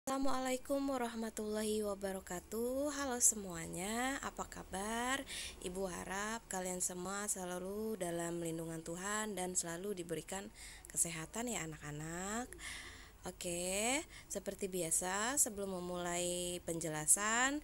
Assalamualaikum warahmatullahi wabarakatuh. Halo semuanya, apa kabar? Ibu harap kalian semua selalu dalam lindungan Tuhan dan selalu diberikan kesehatan ya anak-anak. Oke, seperti biasa sebelum memulai penjelasan,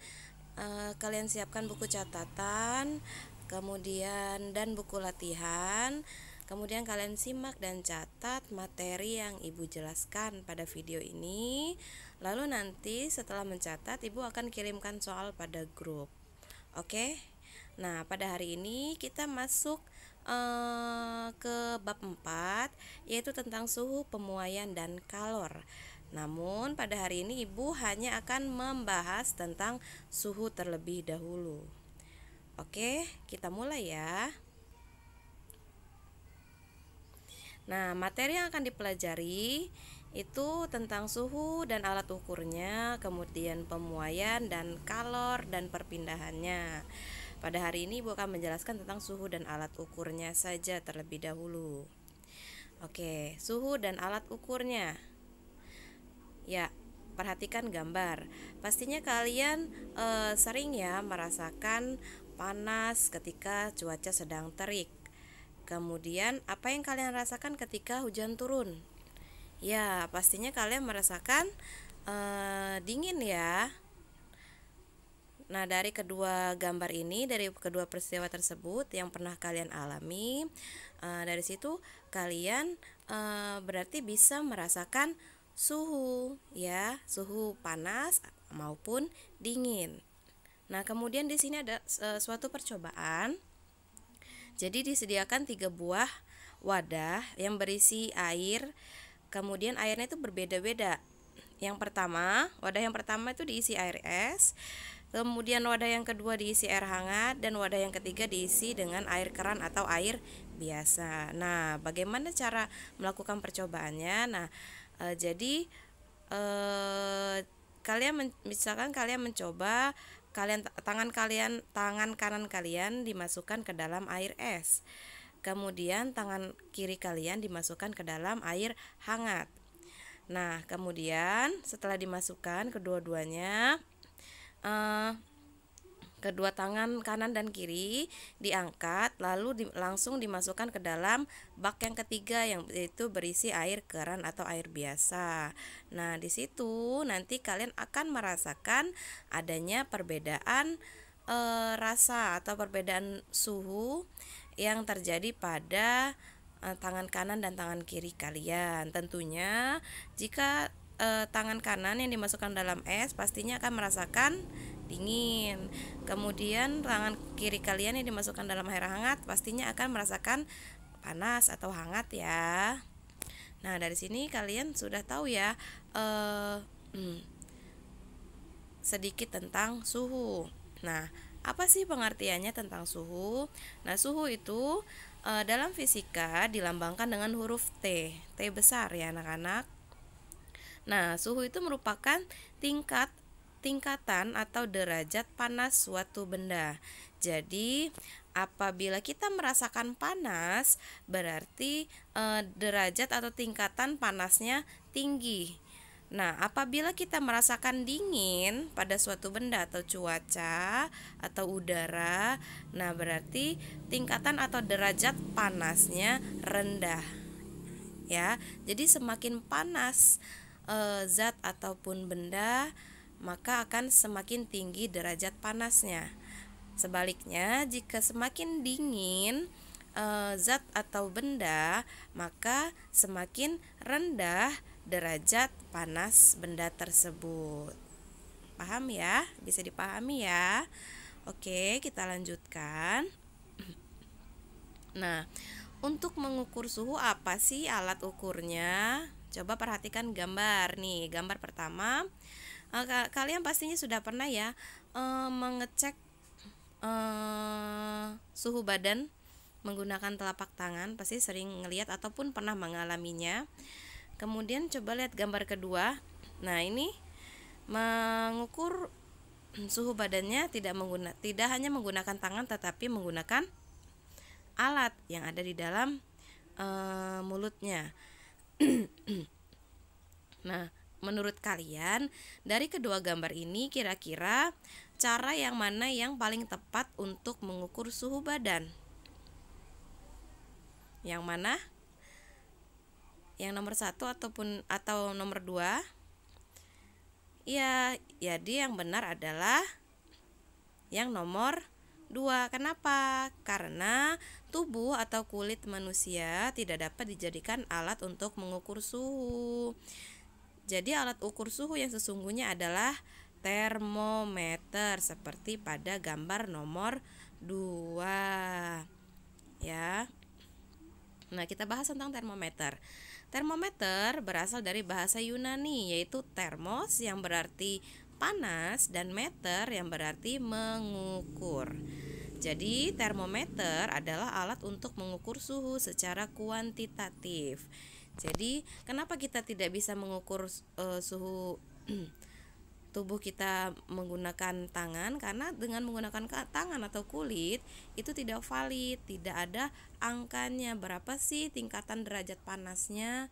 kalian siapkan buku catatan, kemudian dan buku latihan. Kemudian kalian simak dan catat materi yang Ibu jelaskan pada video ini. Lalu nanti setelah mencatat, Ibu akan kirimkan soal pada grup. Oke. Nah, pada hari ini kita masuk ke bab 4, yaitu tentang suhu, pemuaian, dan kalor. Namun pada hari ini Ibu hanya akan membahas tentang suhu terlebih dahulu. Oke, kita mulai ya. Nah, materi yang akan dipelajari itu tentang suhu dan alat ukurnya, kemudian pemuaian dan kalor dan perpindahannya. Pada hari ini Ibu akan menjelaskan tentang suhu dan alat ukurnya saja terlebih dahulu. Oke, suhu dan alat ukurnya. Ya, perhatikan gambar. Pastinya kalian sering ya merasakan panas ketika cuaca sedang terik. Kemudian, apa yang kalian rasakan ketika hujan turun? Ya, pastinya kalian merasakan dingin ya. Nah, dari kedua gambar ini, dari kedua peristiwa tersebut yang pernah kalian alami, dari situ kalian berarti bisa merasakan suhu, ya, suhu panas maupun dingin. Nah, kemudian di sini ada suatu percobaan. Jadi disediakan 3 buah wadah yang berisi air. Kemudian airnya itu berbeda-beda. Wadah yang pertama itu diisi air es. Kemudian wadah yang kedua diisi air hangat, dan wadah yang ketiga diisi dengan air keran atau air biasa. Nah, bagaimana cara melakukan percobaannya? Nah, jadi misalkan kalian mencoba, tangan kanan kalian dimasukkan ke dalam air es. Kemudian tangan kiri kalian dimasukkan ke dalam air hangat. Nah, kemudian setelah dimasukkan kedua-duanya, kedua tangan kanan dan kiri diangkat, lalu langsung dimasukkan ke dalam bak yang ketiga, yang itu berisi air keran atau air biasa. Nah, di situ nanti kalian akan merasakan adanya perbedaan rasa atau perbedaan suhu yang terjadi pada tangan kanan dan tangan kiri kalian. Tentunya jika tangan kanan yang dimasukkan dalam es pastinya akan merasakan dingin. Kemudian tangan kiri kalian yang dimasukkan dalam air hangat pastinya akan merasakan panas atau hangat ya. Nah, dari sini kalian sudah tahu ya sedikit tentang suhu. Nah, apa sih pengertiannya tentang suhu? Nah, suhu itu dalam fisika dilambangkan dengan huruf T besar ya anak-anak. Nah, suhu itu merupakan tingkatan atau derajat panas suatu benda. Jadi, apabila kita merasakan panas, berarti derajat atau tingkatan panasnya tinggi. Nah, apabila kita merasakan dingin pada suatu benda atau cuaca atau udara, nah berarti tingkatan atau derajat panasnya rendah. Ya, jadi semakin panas zat ataupun benda, maka akan semakin tinggi derajat panasnya. Sebaliknya, jika semakin dingin zat atau benda, maka semakin rendah derajat panas benda tersebut. Paham ya? Bisa dipahami ya? Oke, kita lanjutkan. Nah, untuk mengukur suhu apa sih alat ukurnya? Coba perhatikan gambar nih. Gambar pertama, kalian pastinya sudah pernah ya mengecek suhu badan menggunakan telapak tangan, pasti sering ngelihat ataupun pernah mengalaminya. Kemudian coba lihat gambar kedua. Nah, ini mengukur suhu badannya tidak hanya menggunakan tangan, tetapi menggunakan alat yang ada di dalam mulutnya. Nah, menurut kalian dari kedua gambar ini kira-kira cara yang mana yang paling tepat untuk mengukur suhu badan? Yang mana? Yang nomor 1 atau nomor 2? Ya, jadi yang benar adalah yang nomor 2. Kenapa? Karena tubuh atau kulit manusia tidak dapat dijadikan alat untuk mengukur suhu. Jadi alat ukur suhu yang sesungguhnya adalah termometer seperti pada gambar nomor 2. Ya. Nah, kita bahas tentang termometer. Termometer berasal dari bahasa Yunani, yaitu termos yang berarti panas dan meter yang berarti mengukur. Jadi, termometer adalah alat untuk mengukur suhu secara kuantitatif. Jadi, kenapa kita tidak bisa mengukur suhu tubuh kita menggunakan tangan? Karena dengan menggunakan tangan atau kulit itu tidak valid, tidak ada angkanya berapa sih tingkatan derajat panasnya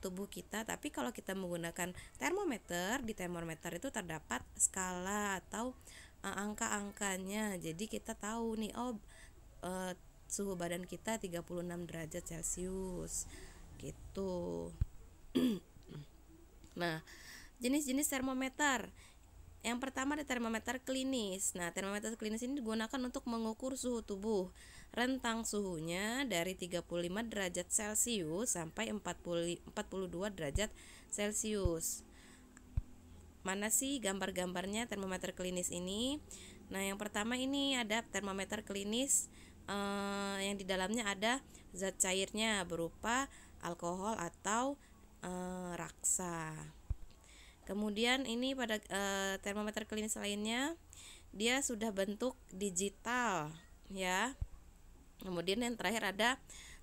tubuh kita. Tapi kalau kita menggunakan termometer, di termometer itu terdapat skala atau angka-angkanya. Jadi kita tahu nih, suhu badan kita 36 derajat Celcius gitu. Nah, jenis-jenis termometer. Yang pertama ada termometer klinis. Nah, termometer klinis ini digunakan untuk mengukur suhu tubuh. Rentang suhunya dari 35 derajat Celcius sampai 42 derajat Celcius. Mana sih gambar-gambarnya termometer klinis ini? Nah, yang pertama ini ada termometer klinis yang di dalamnya ada zat cairnya berupa alkohol atau raksa. Kemudian ini pada termometer klinis lainnya dia sudah bentuk digital ya. Kemudian yang terakhir ada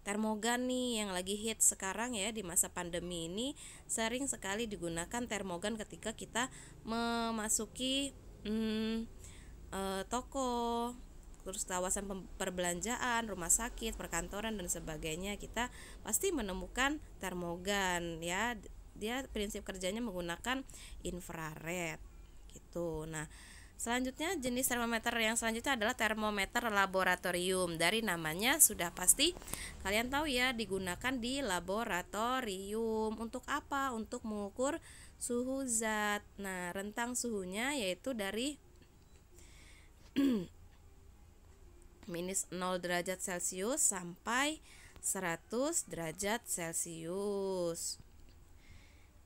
termogan nih yang lagi hit sekarang ya di masa pandemi ini, sering sekali digunakan termogan ketika kita memasuki toko, terus kawasan perbelanjaan, rumah sakit, perkantoran dan sebagainya. Kita pasti menemukan termogan ya. Dia prinsip kerjanya menggunakan infrared gitu. Nah, selanjutnya jenis termometer yang selanjutnya adalah termometer laboratorium. Dari namanya sudah pasti kalian tahu ya, digunakan di laboratorium. Untuk apa? Untuk mengukur suhu zat. Nah, rentang suhunya yaitu dari minus 0 derajat Celcius sampai 100 derajat Celcius.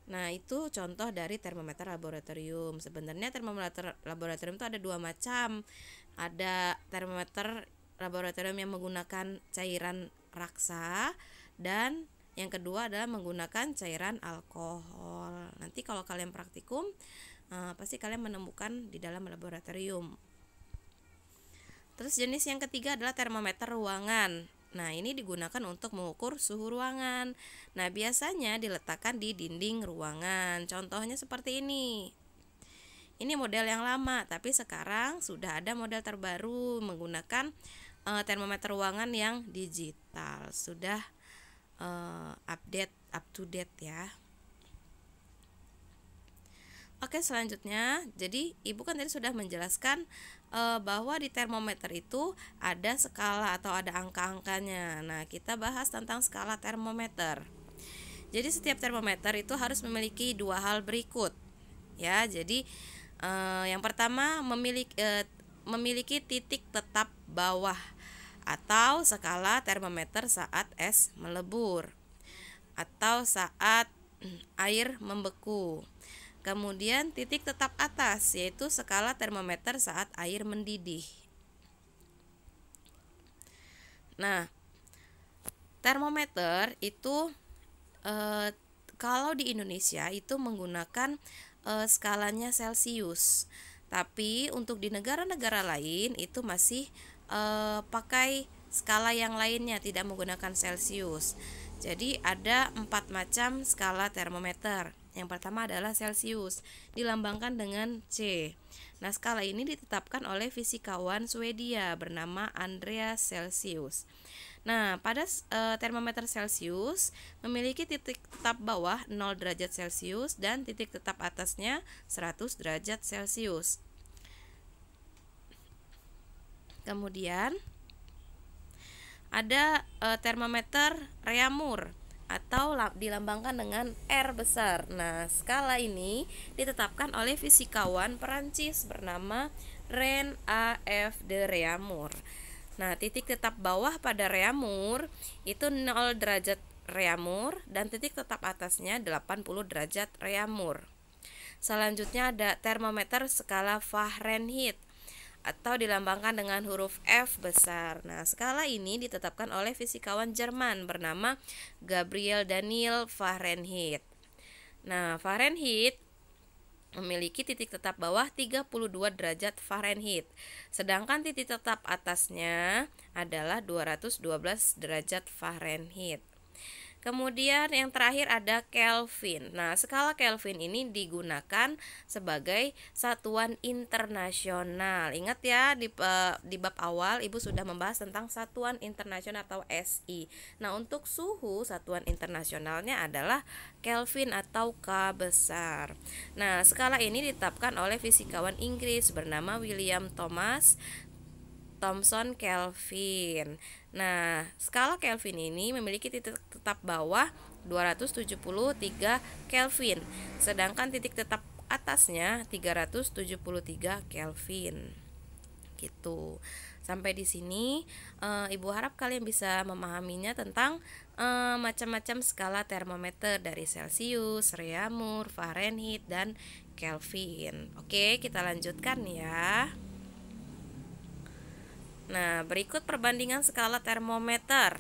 Nah, itu contoh dari termometer laboratorium. Sebenarnya termometer laboratorium itu ada dua macam. Ada termometer laboratorium yang menggunakan cairan raksa, dan yang kedua adalah menggunakan cairan alkohol. Nanti kalau kalian praktikum, pasti kalian menemukan di dalam laboratorium. Terus jenis yang ketiga adalah termometer ruangan. Nah, ini digunakan untuk mengukur suhu ruangan. Nah, biasanya diletakkan di dinding ruangan. Contohnya seperti ini. Ini model yang lama, tapi sekarang sudah ada model terbaru menggunakan termometer ruangan yang digital. Sudah up to date ya. Oke, selanjutnya, jadi Ibu kan tadi sudah menjelaskan bahwa di termometer itu ada skala atau ada angka-angkanya. Nah, kita bahas tentang skala termometer. Jadi setiap termometer itu harus memiliki dua hal berikut. Ya, jadi yang pertama memiliki titik tetap bawah atau skala termometer saat es melebur atau saat air membeku. Kemudian titik tetap atas yaitu skala termometer saat air mendidih. Nah, termometer itu kalau di Indonesia itu menggunakan skalanya Celcius. Tapi untuk di negara-negara lain itu masih pakai skala yang lainnya, tidak menggunakan Celcius. Jadi ada 4 macam skala termometer. Yang pertama adalah Celsius, dilambangkan dengan C. Nah, skala ini ditetapkan oleh fisikawan Swedia bernama Andreas Celsius. Nah, pada termometer Celsius memiliki titik tetap bawah 0 derajat Celcius dan titik tetap atasnya 100 derajat Celcius. Kemudian ada termometer Reaumur atau dilambangkan dengan R besar. Nah, skala ini ditetapkan oleh fisikawan Perancis bernama René A.F. de Reaumur. Nah, titik tetap bawah pada Reaumur itu 0 derajat Reaumur dan titik tetap atasnya 80 derajat Reaumur. Selanjutnya ada termometer skala Fahrenheit atau dilambangkan dengan huruf F besar. Nah, skala ini ditetapkan oleh fisikawan Jerman bernama Gabriel Daniel Fahrenheit. Nah, Fahrenheit memiliki titik tetap bawah 32 derajat Fahrenheit, sedangkan titik tetap atasnya adalah 212 derajat Fahrenheit. Kemudian yang terakhir ada Kelvin. Nah, skala Kelvin ini digunakan sebagai satuan internasional. Ingat ya, di bab awal Ibu sudah membahas tentang satuan internasional atau SI. Nah, untuk suhu satuan internasionalnya adalah Kelvin atau K besar. Nah, skala ini ditetapkan oleh fisikawan Inggris bernama William Thomas Thomson Kelvin. Nah, skala Kelvin ini memiliki titik tetap bawah 273 Kelvin, sedangkan titik tetap atasnya 373 Kelvin. Gitu. Sampai di sini Ibu harap kalian bisa memahaminya tentang macam-macam skala termometer dari Celsius, Reaumur, Fahrenheit, dan Kelvin. Oke, kita lanjutkan ya. Nah, berikut perbandingan skala termometer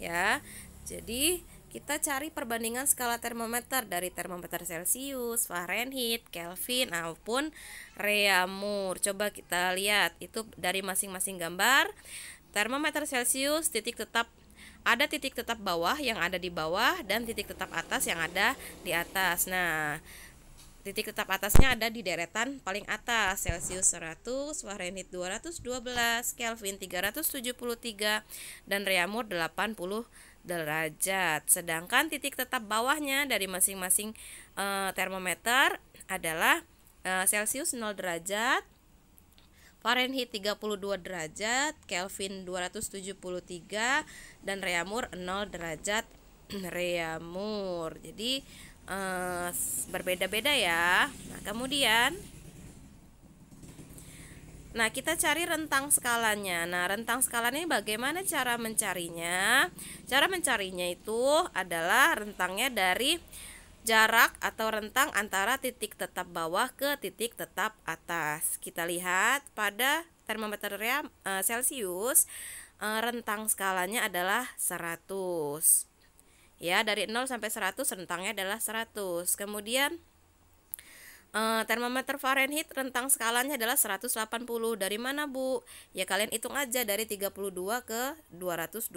ya. Jadi, kita cari perbandingan skala termometer dari termometer Celsius, Fahrenheit, Kelvin maupun Reaumur. Coba kita lihat itu dari masing-masing gambar. Termometer Celsius ada titik tetap bawah yang ada di bawah dan titik tetap atas yang ada di atas. Nah, titik tetap atasnya ada di deretan paling atas, Celsius 100, Fahrenheit 212, Kelvin 373, dan Reaumur 80 derajat. Sedangkan titik tetap bawahnya dari masing-masing termometer adalah Celsius 0 derajat, Fahrenheit 32 derajat, Kelvin 273, dan Reaumur 0 derajat Reaumur. Jadi berbeda-beda ya. Nah, kemudian kita cari rentang skalanya. Nah, rentang skalanya ini bagaimana cara mencarinya? Cara mencarinya itu adalah rentangnya dari jarak atau rentang antara titik tetap bawah ke titik tetap atas. Kita lihat pada termometer Celsius, rentang skalanya adalah 100. Ya, dari 0 sampai 100 rentangnya adalah 100. Kemudian termometer Fahrenheit rentang skalanya adalah 180. Dari mana, Bu? Ya, kalian hitung aja dari 32 ke 212.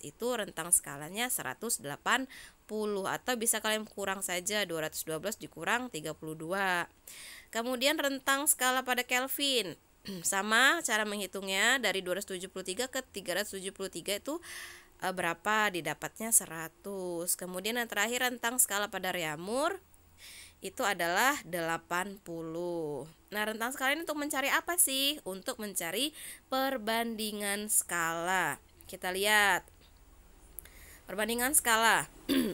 Itu rentang skalanya 180, atau bisa kalian kurang saja 212 dikurang 32. Kemudian rentang skala pada Kelvin. Sama cara menghitungnya, dari 273 ke 373 itu berapa, didapatnya 100. Kemudian yang terakhir rentang skala pada Reaumur itu adalah 80. Nah, rentang skala ini untuk mencari apa sih? Untuk mencari perbandingan skala. Kita lihat perbandingan skala.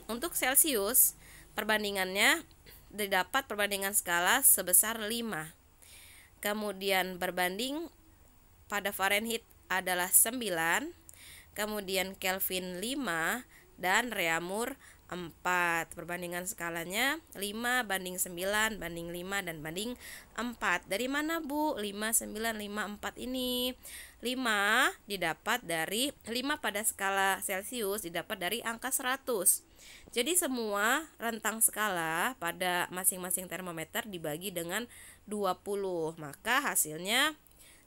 Untuk Celsius perbandingannya didapat perbandingan skala sebesar 5. Kemudian berbanding pada Fahrenheit adalah 9. Kemudian Kelvin 5 dan Reaumur 4. Perbandingan skalanya 5 banding 9 banding 5 dan banding 4. Dari mana, Bu? 5, 9, 5, 4 ini. 5 didapat dari 5 pada skala Celsius didapat dari angka 100. Jadi semua rentang skala pada masing-masing termometer dibagi dengan 20. Maka hasilnya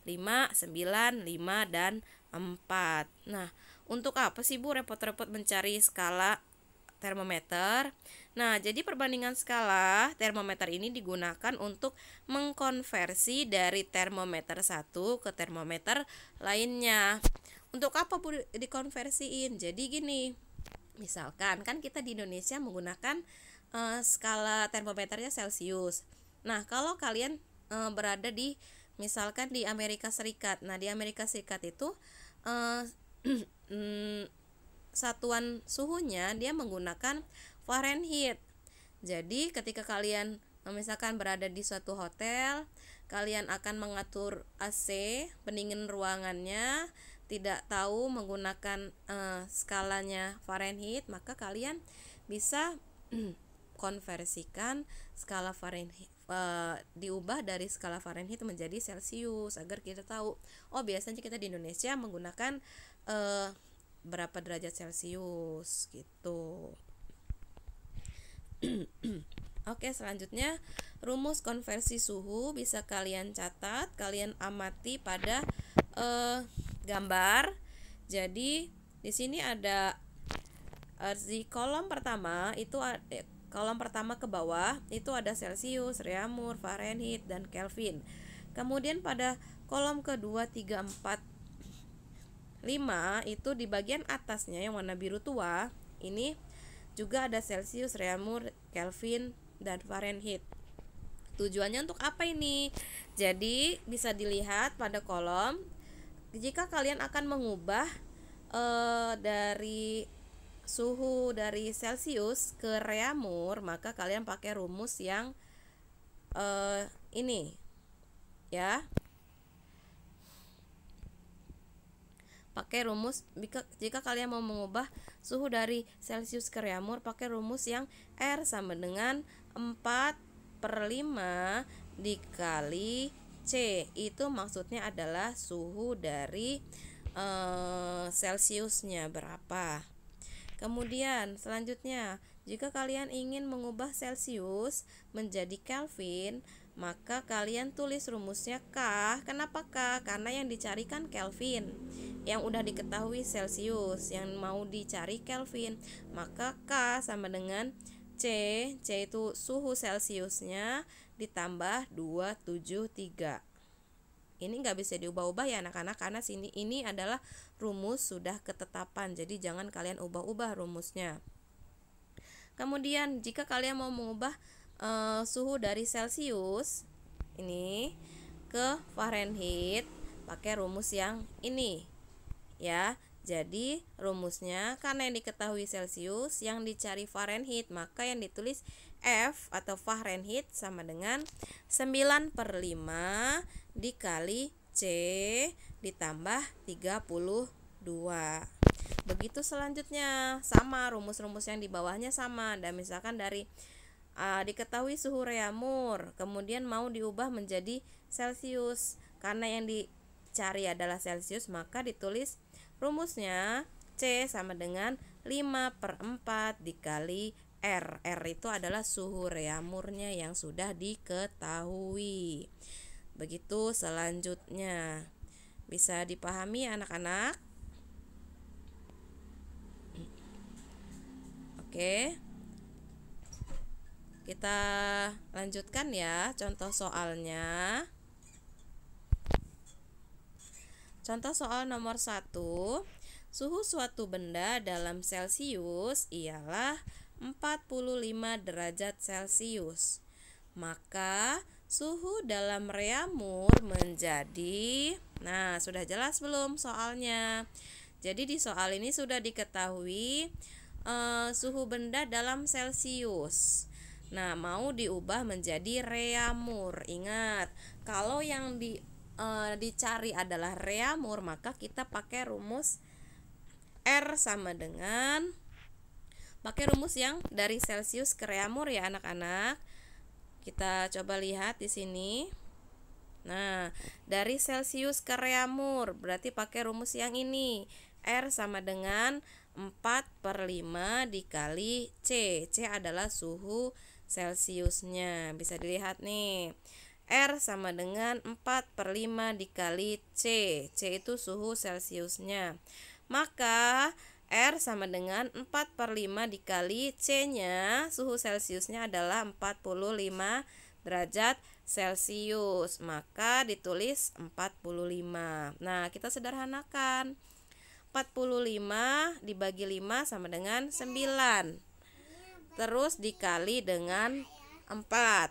5, 9, 5, dan 4. Nah, untuk apa sih, Bu, repot-repot mencari skala termometer. Nah, jadi perbandingan skala termometer ini digunakan untuk mengkonversi dari termometer satu ke termometer lainnya. Untuk apa Bu dikonversiin? Jadi gini, misalkan kan kita di Indonesia menggunakan skala termometernya Celcius. Nah, kalau kalian berada di misalkan di Amerika Serikat. Nah, di Amerika Serikat itu satuan suhunya dia menggunakan Fahrenheit. Jadi ketika kalian misalkan berada di suatu hotel, kalian akan mengatur AC, pendingin ruangannya, tidak tahu menggunakan skalanya Fahrenheit, maka kalian bisa konversikan skala Fahrenheit, diubah dari skala Fahrenheit menjadi Celcius agar kita tahu, oh biasanya kita di Indonesia menggunakan berapa derajat Celcius gitu. Oke, selanjutnya rumus konversi suhu bisa kalian catat, kalian amati pada gambar. Jadi di sini ada di kolom pertama itu kolom pertama ke bawah itu ada Celcius, Reaumur, Fahrenheit, dan Kelvin. Kemudian pada kolom kedua, 3, 4, 5 itu di bagian atasnya yang warna biru tua, ini juga ada Celcius, Reaumur, Kelvin, dan Fahrenheit. Tujuannya untuk apa ini? Jadi bisa dilihat pada kolom, jika kalian akan mengubah dari suhu dari Celcius ke Reaumur, maka kalian pakai rumus yang ini ya. Pakai rumus jika kalian mau mengubah suhu dari Celcius ke Reaumur, pakai rumus yang R sama dengan 4/5 dikali C. Itu maksudnya adalah suhu dari Celciusnya berapa. Kemudian selanjutnya, jika kalian ingin mengubah Celcius menjadi Kelvin, maka kalian tulis rumusnya K. Kenapa K? Karena yang dicarikan Kelvin. Yang udah diketahui Celcius, yang mau dicari Kelvin. Maka K sama dengan C. C itu suhu Celciusnya ditambah 273. Ini nggak bisa diubah-ubah ya anak-anak, karena ini adalah rumus sudah ketetapan. Jadi jangan kalian ubah-ubah rumusnya. Kemudian jika kalian mau mengubah suhu dari Celcius ini ke Fahrenheit, pakai rumus yang ini ya. Jadi rumusnya, karena yang diketahui Celcius, yang dicari Fahrenheit, maka yang ditulis F atau Fahrenheit sama dengan 9/5 dikali C ditambah 32. Begitu selanjutnya, sama rumus-rumus yang di bawahnya sama. Dan misalkan dari diketahui suhu Reaumur, kemudian mau diubah menjadi Celcius, karena yang dicari adalah Celcius, maka ditulis rumusnya C sama dengan 5/4 dikali R. R itu adalah suhu Reaumurnya yang sudah diketahui. Begitu selanjutnya. Bisa dipahami anak-anak? Oke. Kita lanjutkan ya contoh soalnya. Contoh soal nomor 1. Suhu suatu benda dalam Celcius ialah 45 derajat Celcius. Maka suhu dalam Reaumur menjadi, nah sudah jelas belum soalnya? Jadi di soal ini sudah diketahui suhu benda dalam Celcius. Nah, mau diubah menjadi Reaumur. Ingat, kalau yang dicari adalah Reaumur, maka kita pakai rumus R sama dengan pakai rumus yang dari Celcius ke Reaumur ya anak-anak. Kita coba lihat di sini. Nah, dari Celcius ke Reaumur berarti pakai rumus yang ini. R sama dengan 4/5 dikali C. C adalah suhu Celciusnya. Bisa dilihat nih. R sama dengan 4/5 dikali C. C itu suhu Celciusnya. Maka R sama dengan 4/5 dikali C-nya, suhu Celciusnya adalah 45 derajat Celcius. Maka ditulis 45. Nah, kita sederhanakan. 45 dibagi 5 sama dengan 9. Terus dikali dengan 4.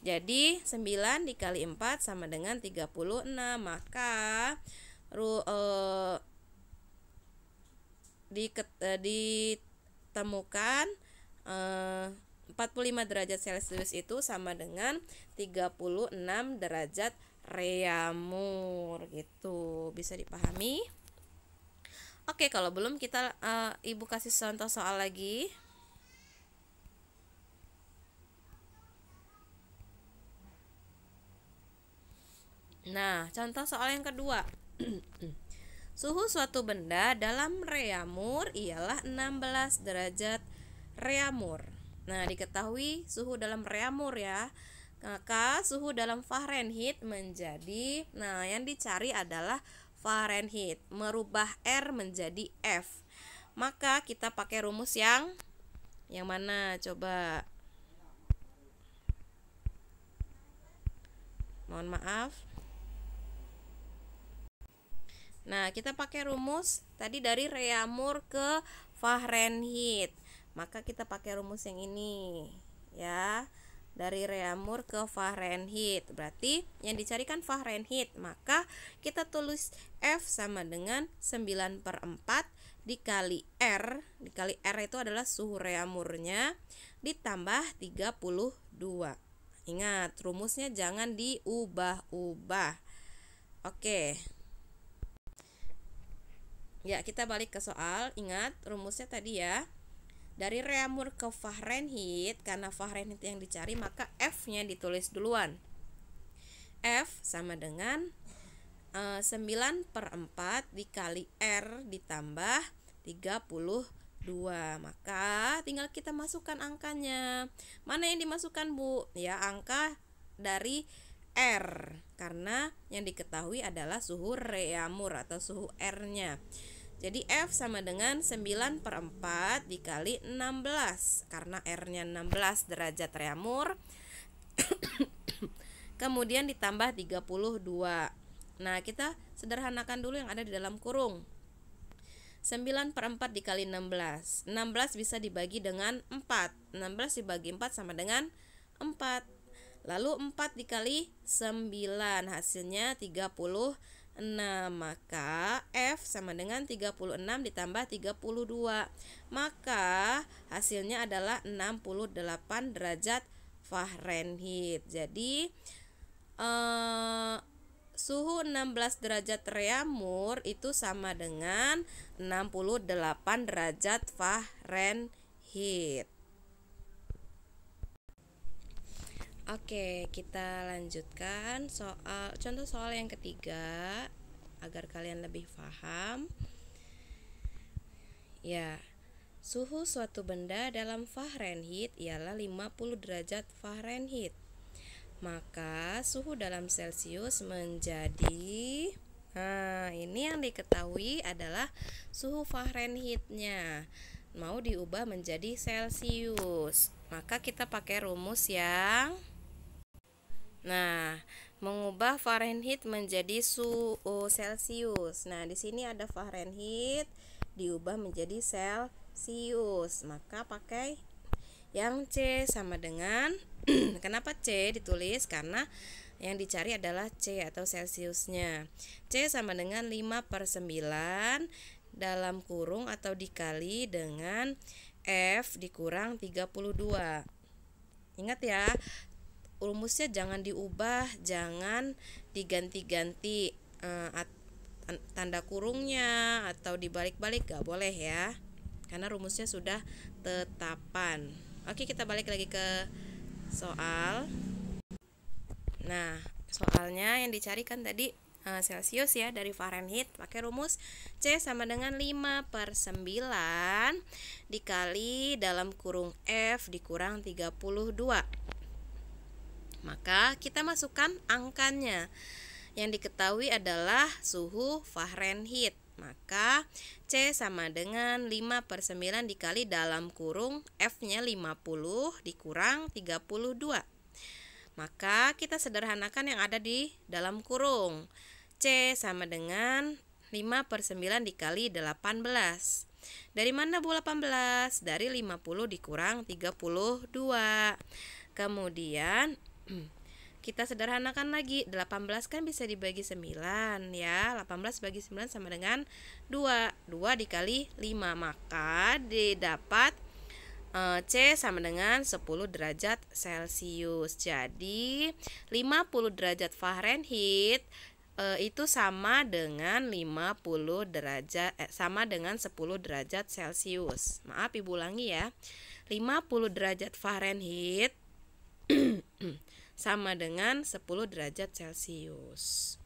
Jadi 9 dikali 4 sama dengan 36. Maka ditemukan 45 derajat Celcius itu sama dengan 36 derajat Reaumur gitu. Bisa dipahami? Oke, kalau belum kita Ibu kasih contoh soal lagi. Nah, contoh soal yang kedua. Suhu suatu benda dalam Reaumur ialah 16 derajat Reaumur. Nah, diketahui suhu dalam Reaumur ya. Maka suhu dalam Fahrenheit menjadi, nah yang dicari adalah Fahrenheit, merubah R menjadi F. Maka kita pakai rumus yang mana coba? Mohon maaf. Nah, kita pakai rumus tadi dari Reaumur ke Fahrenheit. Maka kita pakai rumus yang ini ya. Dari Reaumur ke Fahrenheit. Berarti yang dicarikan Fahrenheit. Maka kita tulis F sama dengan 9/4 dikali R. Dikali R itu adalah suhu Reaumurnya ditambah 32. Ingat, rumusnya jangan diubah-ubah. Oke. Ya, kita balik ke soal. Ingat rumusnya tadi ya. Dari Reaumur ke Fahrenheit, karena Fahrenheit yang dicari, maka F-nya ditulis duluan. F sama dengan 9/4 dikali R ditambah 32. Maka tinggal kita masukkan angkanya. Mana yang dimasukkan, Bu? Ya, angka dari R, karena yang diketahui adalah suhu Reaumur atau suhu R-nya. Jadi F sama dengan 9/4 dikali 16. Karena R-nya 16 derajat Reaumur. Kemudian ditambah 32. Nah, kita sederhanakan dulu yang ada di dalam kurung. 9/4 dikali 16. 16 bisa dibagi dengan 4. 16 dibagi 4 sama dengan 4. Lalu 4 dikali 9, hasilnya 36. Maka F sama dengan 36 ditambah 32. Maka hasilnya adalah 68 derajat Fahrenheit. Jadi suhu 16 derajat Reaumur itu sama dengan 68 derajat Fahrenheit. Oke, kita lanjutkan contoh soal yang ketiga agar kalian lebih paham. Ya, suhu suatu benda dalam Fahrenheit ialah 50 derajat Fahrenheit. Maka suhu dalam Celcius menjadi, nah ini yang diketahui adalah suhu Fahrenheit-nya. Mau diubah menjadi Celcius. Maka kita pakai rumus yang, nah, mengubah Fahrenheit menjadi suhu Celcius. Nah, di sini ada Fahrenheit diubah menjadi Celcius. Maka pakai yang C sama dengan kenapa C ditulis? Karena yang dicari adalah C atau Celciusnya. C sama dengan 5/9 dalam kurung atau dikali dengan F dikurang 32. Ingat ya, rumusnya jangan diubah, jangan diganti-ganti tanda kurungnya atau dibalik-balik, gak boleh ya, karena rumusnya sudah tetapan. Oke, kita balik lagi ke soal. Nah, soalnya yang dicarikan tadi Celcius ya, dari Fahrenheit pakai rumus C sama dengan 5/9 dikali dalam kurung F dikurang 32. Maka kita masukkan angkanya. Yang diketahui adalah suhu Fahrenheit. Maka C sama dengan 5/9 dikali dalam kurung F-nya 50 dikurang 32. Maka kita sederhanakan yang ada di dalam kurung. C sama dengan 5/9 dikali 18. Dari mana Bu 18? Dari 50 dikurang 32. Kemudian kita sederhanakan lagi. 18 kan bisa dibagi 9 ya. 18 bagi 9 sama dengan 2. 2 dikali 5. Maka didapat C sama dengan 10 derajat Celcius. Jadi 50 derajat Fahrenheit itu sama dengan 50 derajat sama dengan 10 derajat Celcius. Maaf Ibu ulangi ya. 50 derajat Fahrenheit sama dengan 10 derajat Celcius.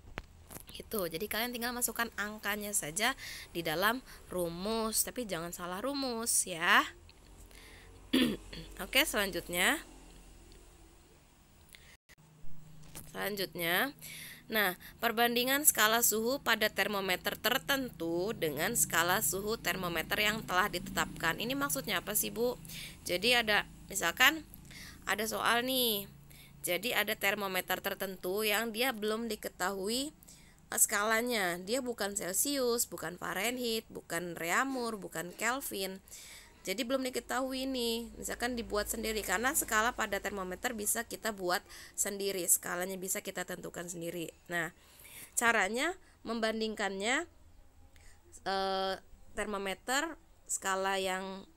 Itu. Jadi kalian tinggal masukkan angkanya saja di dalam rumus, tapi jangan salah rumus ya. Oke, selanjutnya. Nah, perbandingan skala suhu pada termometer tertentu dengan skala suhu termometer yang telah ditetapkan. Ini maksudnya apa sih, Bu? Jadi misalkan ada soal nih. Jadi ada termometer tertentu yang dia belum diketahui skalanya. Dia bukan Celcius, bukan Fahrenheit, bukan Reaumur, bukan Kelvin. Jadi belum diketahui nih. Misalkan dibuat sendiri, karena skala pada termometer bisa kita buat sendiri, skalanya bisa kita tentukan sendiri. Nah, caranya membandingkannya termometer skala yang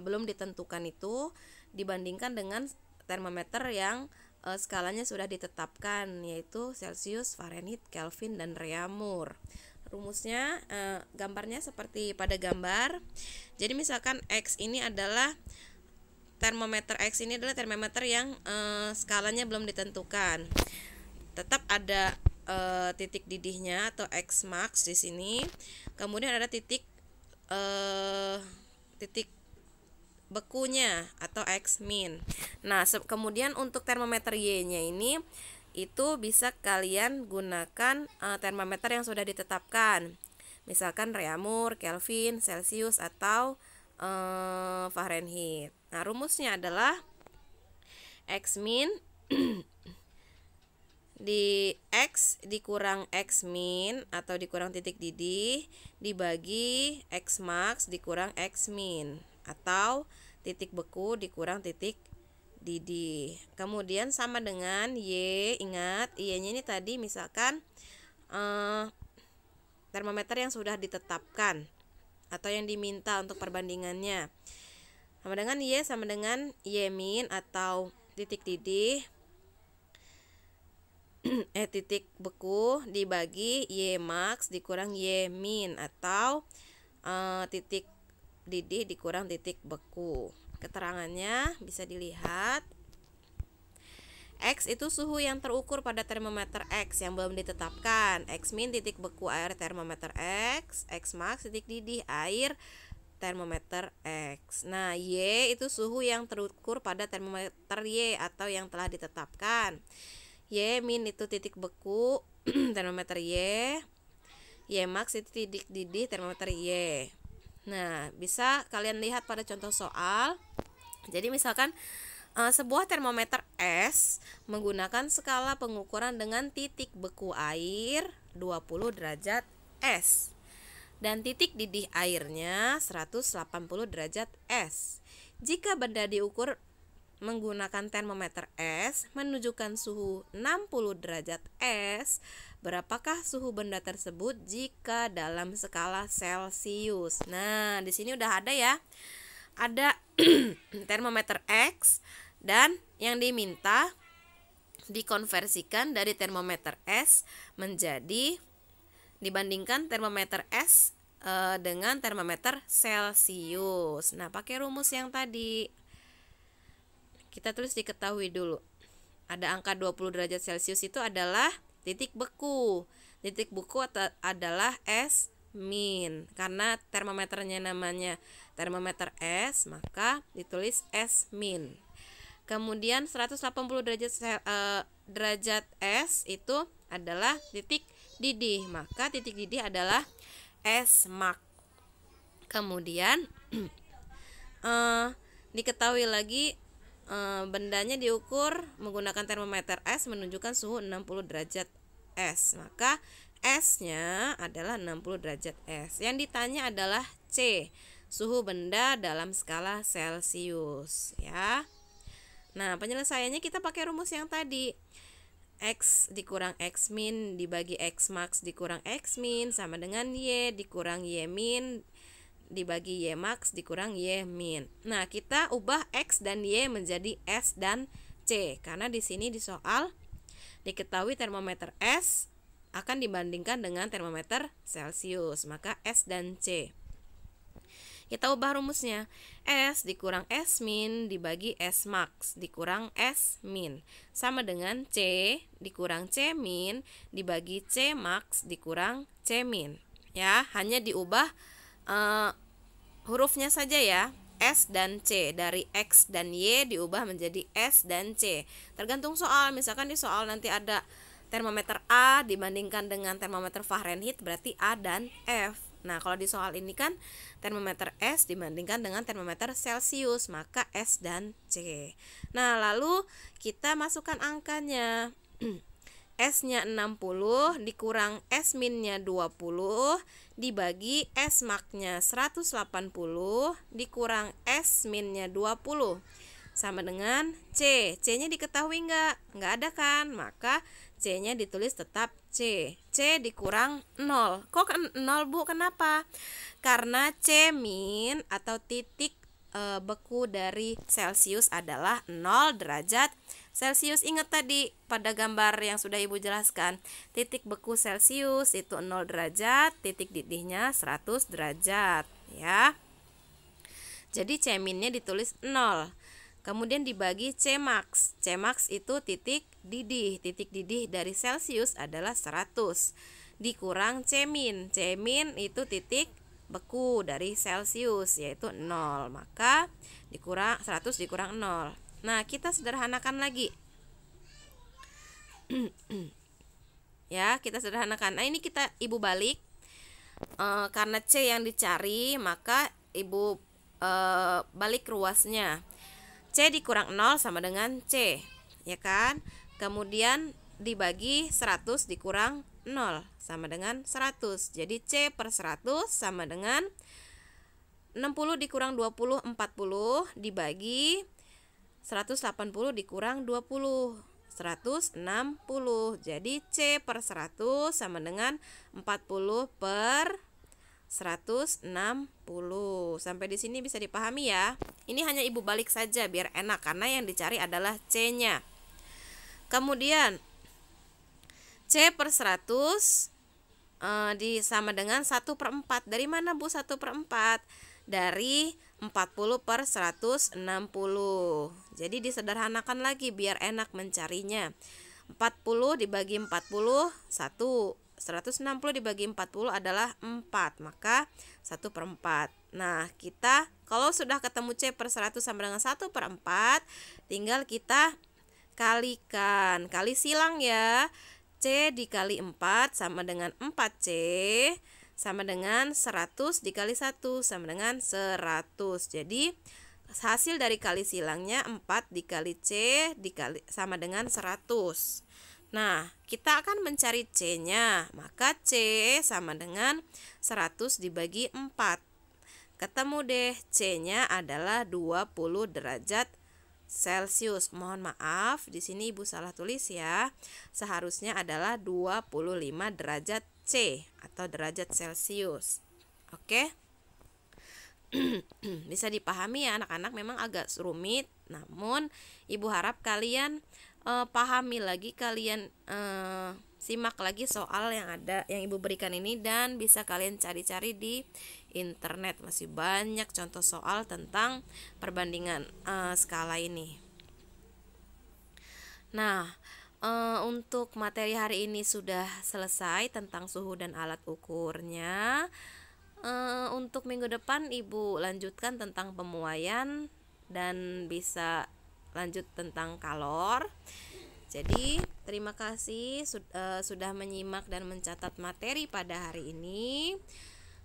belum ditentukan itu dibandingkan dengan termometer yang skalanya sudah ditetapkan, yaitu Celcius, Fahrenheit, Kelvin, dan Reaumur. Rumusnya gambarnya seperti pada gambar. Jadi misalkan X ini adalah termometer yang skalanya belum ditentukan. Tetap ada titik didihnya atau X max di sini. Kemudian ada titik bekunya atau X min. Nah, kemudian untuk termometer Y-nya ini itu bisa kalian gunakan termometer yang sudah ditetapkan. Misalkan Reaumur, Kelvin, Celcius atau Fahrenheit. Nah, rumusnya adalah X min di X dikurang X min atau dikurang titik didih dibagi X max dikurang X min atau titik beku dikurang titik didih. Kemudian sama dengan Y. Ingat Y-nya ini tadi misalkan termometer yang sudah ditetapkan atau yang diminta untuk perbandingannya. Sama dengan Y sama dengan Y min atau titik didih titik beku dibagi Y max dikurang Y min atau titik didih dikurang titik beku. Keterangannya bisa dilihat. X itu suhu yang terukur pada termometer X yang belum ditetapkan. X min titik beku air termometer X, X max titik didih air termometer X. Nah, Y itu suhu yang terukur pada termometer Y atau yang telah ditetapkan. Y min itu titik beku termometer Y, Y max itu titik didih termometer Y. Nah, bisa kalian lihat pada contoh soal. Jadi misalkan sebuah termometer S menggunakan skala pengukuran dengan titik beku air 20 derajat S dan titik didih airnya 180 derajat S. Jika benda diukur menggunakan termometer S menunjukkan suhu 60 derajat S, berapakah suhu benda tersebut jika dalam skala Celcius? Nah, di sini udah ada ya. Ada termometer X dan yang diminta dikonversikan dari termometer S menjadi dibandingkan termometer S dengan termometer Celcius. Nah, pakai rumus yang tadi. Kita tulis diketahui dulu. Ada angka 20 derajat Celcius itu adalah titik beku. Titik beku adalah S min. Karena termometernya namanya termometer S, maka ditulis S min. Kemudian 180 derajat S itu adalah titik didih. Maka titik didih adalah S Max. Kemudian diketahui lagi bendanya diukur menggunakan termometer S menunjukkan suhu 60 derajat S. Maka S-nya adalah 60 derajat S. Yang ditanya adalah C, suhu benda dalam skala Celcius, ya. Nah, penyelesaiannya kita pakai rumus yang tadi. X dikurang X min dibagi X max dikurang X min sama dengan Y dikurang Y min dibagi Y max dikurang Y min. Nah, kita ubah X dan Y menjadi S dan C karena di sini di soal diketahui termometer S akan dibandingkan dengan termometer Celcius, maka S dan C. Kita ubah rumusnya. S dikurang S min dibagi S max dikurang S min sama dengan C dikurang C min dibagi C max dikurang C min. Ya, hanya diubah hurufnya saja ya. S dan C, dari X dan Y diubah menjadi S dan C. Tergantung soal. Misalkan di soal nanti ada termometer A dibandingkan dengan termometer Fahrenheit, berarti A dan F. Nah, kalau di soal ini kan termometer S dibandingkan dengan termometer Celcius, maka S dan C. Nah, lalu kita masukkan angkanya. S-nya 60 dikurang S min-nya 20 dibagi S max-nya 180 dikurang S min-nya 20 sama dengan C. C-nya diketahui nggak ada kan? Maka C-nya ditulis tetap C. C dikurang 0. Kok 0, Bu? Kenapa? Karena C min atau titik beku dari Celcius adalah 0 derajat Celcius. Ingat tadi pada gambar yang sudah Ibu jelaskan, titik beku Celcius itu 0 derajat, titik didihnya 100 derajat, ya. Jadi C min-nya ditulis 0. Kemudian dibagi C max. C max itu titik didih. Titik didih dari Celcius adalah 100. Dikurang C min. C min itu titik beku dari Celcius, yaitu 0. Maka dikurang 100 dikurang 0. Nah, kita sederhanakan lagi. Ya, kita sederhanakan. Nah, ini Ibu balik. Karena C yang dicari, maka Ibu balik ruasnya. C dikurang 0 sama dengan C, ya kan? Kemudian dibagi 100 dikurang 0 sama dengan 100. Jadi C per 100 sama dengan 60 dikurang 20, 40 dibagi 180 dikurang 20, 160. Jadi C per 100 sama dengan 40 per 160. Sampai di sini bisa dipahami ya. Ini hanya Ibu balik saja biar enak karena yang dicari adalah C-nya. Kemudian C per 100 sama dengan 1/4. Dari mana, Bu, 1/4? Dari 40 per 160. Jadi disederhanakan lagi biar enak mencarinya. 40 dibagi 40 1. 160 dibagi 40 adalah 4, maka 1/4. Nah, kita kalau sudah ketemu C per 100 sama dengan 1/4, tinggal kita kalikan. Kali silang ya. C dikali 4 sama dengan 4C sama dengan 100 dikali 1 sama dengan 100. Jadi hasil dari kali silangnya 4 dikali C dikali sama dengan 100. Nah, kita akan mencari C-nya. Maka C sama dengan 100 dibagi 4. Ketemu deh, C-nya adalah 20 derajat Celcius. Mohon maaf, di sini Ibu salah tulis ya. Seharusnya adalah 25 derajat C atau derajat Celcius. Oke? Bisa dipahami ya anak-anak, memang agak rumit. Namun Ibu harap kalian pahami lagi, kalian simak lagi soal yang ada yang Ibu berikan ini, dan bisa kalian cari-cari di internet. Masih banyak contoh soal tentang perbandingan skala ini. Nah, untuk materi hari ini sudah selesai tentang suhu dan alat ukurnya. Untuk minggu depan Ibu lanjutkan tentang pemuaian dan bisa lanjut tentang kalor. Jadi terima kasih sudah menyimak dan mencatat materi pada hari ini.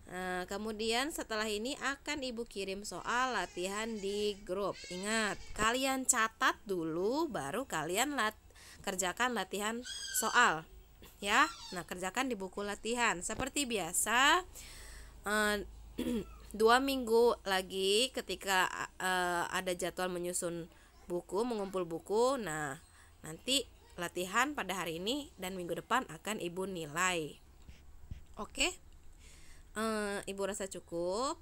Nah, kemudian setelah ini akan Ibu kirim soal latihan di grup. Ingat, kalian catat dulu baru kalian kerjakan latihan soal. Ya. Nah, kerjakan di buku latihan. Seperti biasa, 2 minggu lagi ketika ada jadwal menyusun buku, mengumpul buku. Nah, nanti latihan pada hari ini dan minggu depan akan Ibu nilai. Oke? Ibu rasa cukup.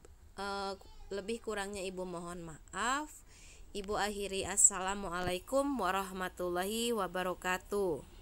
Lebih kurangnya Ibu mohon maaf. Ibu akhiri, assalamualaikum warahmatullahi wabarakatuh.